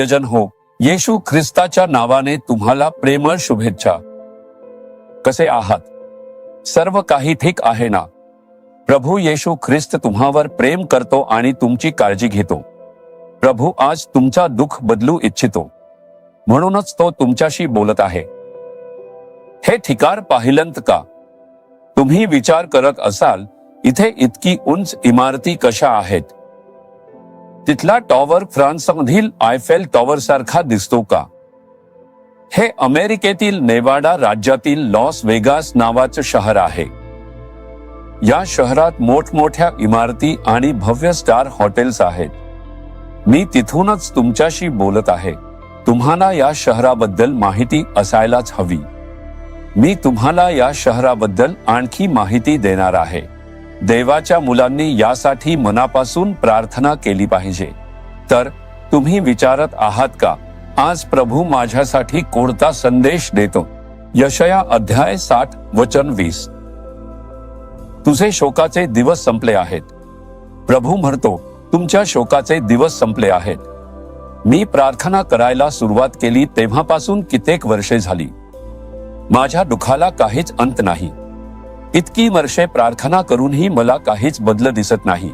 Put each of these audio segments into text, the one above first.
प्रियजन हो, येशू ख्रिस्ताच्या नावाने तुम्हाला प्रेमळ शुभेच्छा. कसे आहात? सर्व काही ठीक आहे ना? प्रभू येशू ख्रिस्त तुम्हावर प्रेम करतो आणि तुमची काळजी घेतो. प्रभू आज तुमचा दुःख बदलू इच्छितो, म्हणूनच तो तुमच्याशी बोलत आहे. हे ठिकाण पाहिलंत का? तुम्ही विचार करत असाल, इथे इतकी उंच इमारती कशा आहेत? तिथला टॉवर फ्रान्समधील आयफेल टॉवर सारखा दिसतो का? हे अमेरिकेतील नेवाडा राज्यातील लॉस वेगास नावाचं शहर आहे. या शहरात मोठमोठ्या इमारती आणि भव्य स्टार हॉटेल्स आहेत. मी तिथूनच तुमच्याशी बोलत आहे. तुम्हाला या शहराबद्दल माहिती असायलाच हवी. मी तुम्हाला या शहराबद्दल आणखी माहिती देणार आहे. देवाच्या मुलांनी यासाठी मनापासून प्रार्थना केली पाहिजे. तर तुम्ही विचारत आहात का, आज प्रभू माझ्यासाठी कोणता संदेश देतो? यशाया अध्याय 60 वचन 20. तुझे शोकाचे दिवस संपले आहेत. प्रभू म्हणतो, तुमच्या शोकाचे दिवस संपले आहेत. मी प्रार्थना करायला सुरुवात केली तेव्हापासून कित्येक वर्षे झाली. माझ्या दुःखाला काहीच अंत नाही. इतकी वर्षे प्रार्थना करूनही मला काहीच बदल दिसत नाही.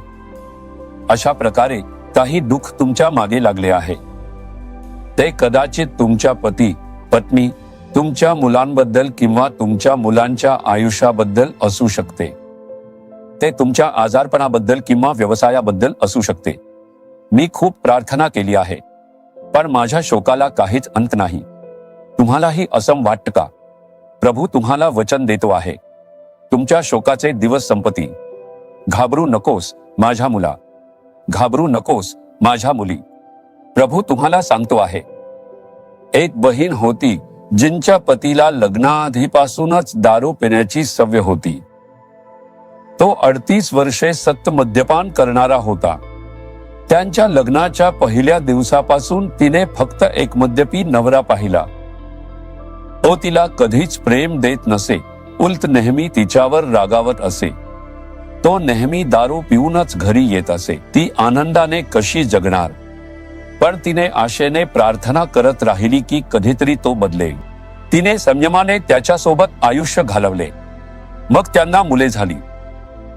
अशा प्रकारे काही दुःख तुमच्या मागे लागले आहे. ते कदाचित तुमच्या पती, पत्नी, तुमच्या मुलांबद्दल किंवा तुमच्या मुलांच्या आयुष्याबद्दल असू शकते. ते तुमच्या आजारपणाबद्दल किंवा व्यवसायाबद्दल असू शकते. मी खूप प्रार्थना केली आहे, पण माझ्या शोकाला काहीच अंत नाही. तुम्हालाही असं वाटतं का? प्रभू तुम्हाला वचन देतो आहे, तुमच्या शोकाचे दिवस संपतील. घाबरू नकोस माझ्या मुला, घाबरू नकोस माझ्या मुली. प्रभू तुम्हाला सांगतो आहे. एक बहीण होती जिंच्या पतीला लग्नाआधीपासूनच दारू पिण्याची सवय होती. तो 38 वर्षे सतत मद्यपान करणारा होता. त्यांच्या लग्नाच्या पहिल्या दिवसापासून तिने फक्त एक मद्यपी नवरा पाहिला. तो तिला कधीच प्रेम देत नसे, उलट नेहमी तिच्यावर रागावत असे. तो नेहमी दारू पिऊनच घरी येत असे. ती आनंदाने कशी जगणार? पण तिने आशेने प्रार्थना करत राहिली की कधीतरी तो बदलेल. तिने संयमाने त्याच्यासोबत आयुष्य घालवले. मग त्यांना मुले झाली.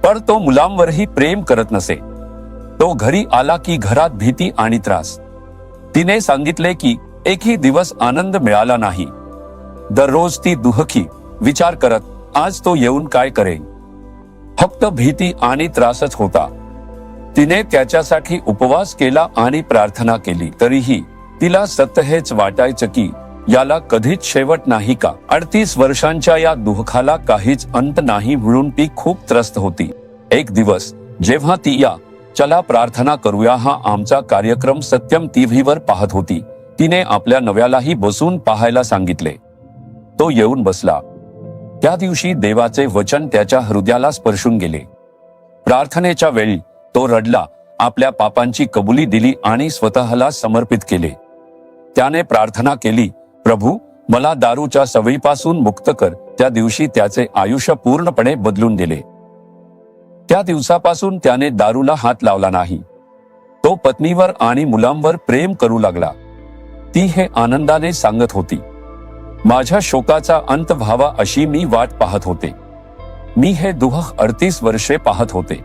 पण तो मुलांवरही प्रेम करत नसे. तो घरी आला की घरात भीती आणि त्रास. तिने सांगितले की एकही दिवस आनंद मिळाला नाही. दररोज ती दुःखी विचार करत, आज तो येऊन काय करेल? फक्त भीती आणि त्रासच होता. तिने त्याच्यासाठी उपवास केला आणि प्रार्थना केली. तरीही तिला सतत हेच वाटायचं की याला कधीच शेवट नाही का? 38 वर्षांच्या या दुःखाला काहीच अंत नाही म्हणून ती खूप त्रस्त होती. एक दिवस जेव्हा ती या चला प्रार्थना करूया हा आमचा कार्यक्रम सत्यम टीव्हीवर पाहत होती, तिने आपल्या नव्यालाही बसून पाहायला सांगितले. तो येऊन बसला. त्या दिवशी देवाचे वचन त्याच्या हृदयाला स्पर्शून गेले. प्रार्थनेच्या वेळी तो रडला, आपल्या पापांची कबुली दिली आणि स्वतःला समर्पित केले. त्याने प्रार्थना केली, प्रभू मला दारूच्या सवयीपासून मुक्त कर. त्या दिवशी त्याचे आयुष्य पूर्णपणे बदलून गेले. त्या दिवसापासून त्याने दारूला हात लावला नाही. तो पत्नीवर आणि मुलांवर प्रेम करू लागला. ती हे आनंदाने सांगत होती, माझ्या शोकाचा अंत व्हावा अशी मी वाट पाहत होते. मी हे दुःख 38 वर्षे पाहत होते,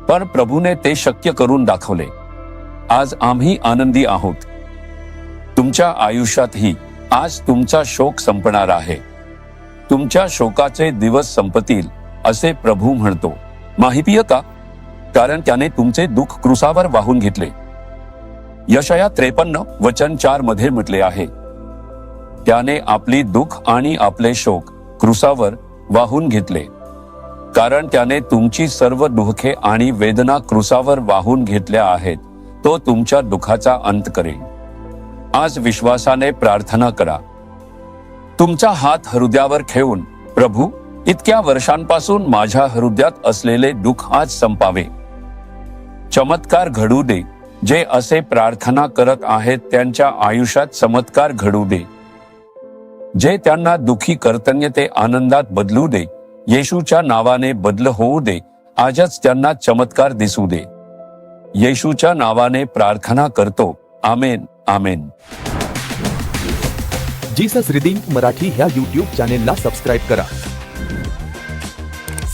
पण प्रभूने ते शक्य करून दाखवले. आज आम्ही आनंदी आहोत. तुमच्या आयुष्यातही आज तुमचा शोक संपणार आहे. तुमच्या शोकाचे दिवस संपतील असे प्रभू म्हणतो. माहितीये का? कारण त्याने तुमचे दुःख क्रुसावर वाहून घेतले. यशाया 53 वचन 4 मध्ये म्हटले आहे, त्याने आपली दुःख आणि आपले शोक क्रुसावर वाहून घेतले. कारण त्याने तुमची सर्व दुःखे आणि वेदना क्रुसावर वाहून घेतल्या आहेत. तो तुमच्या दुःखाचा अंत करेल. आज विश्वासाने प्रार्थना करा. तुमचा हात हृदयावर ठेवून, प्रभू इतक्या वर्षांपासून माझ्या हृदयात असलेले दुःख आज संपावे. चमत्कार घडू दे. जे असे प्रार्थना करत आहेत त्यांच्या आयुष्यात चमत्कार घडू दे. जे त्यांना दुःखी करतन्य ते आनंदात बदलू दे. येशूच्या नावाने बदल होऊ दे. आजच त्यांना चमत्कार दिसू दे. येशूच्या नावाने प्रार्थना करतो. आमेन. आमेन. जीसस रिडीम्ड मराठी ह्या यूट्यूब चॅनेलला सबस्क्राईब करा.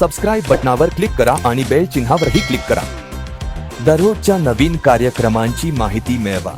सबस्क्राईब बटनावर क्लिक करा आणि बेल चिन्हावरही क्लिक करा. दररोजच्या नवीन कार्यक्रमांची माहिती मिळवा.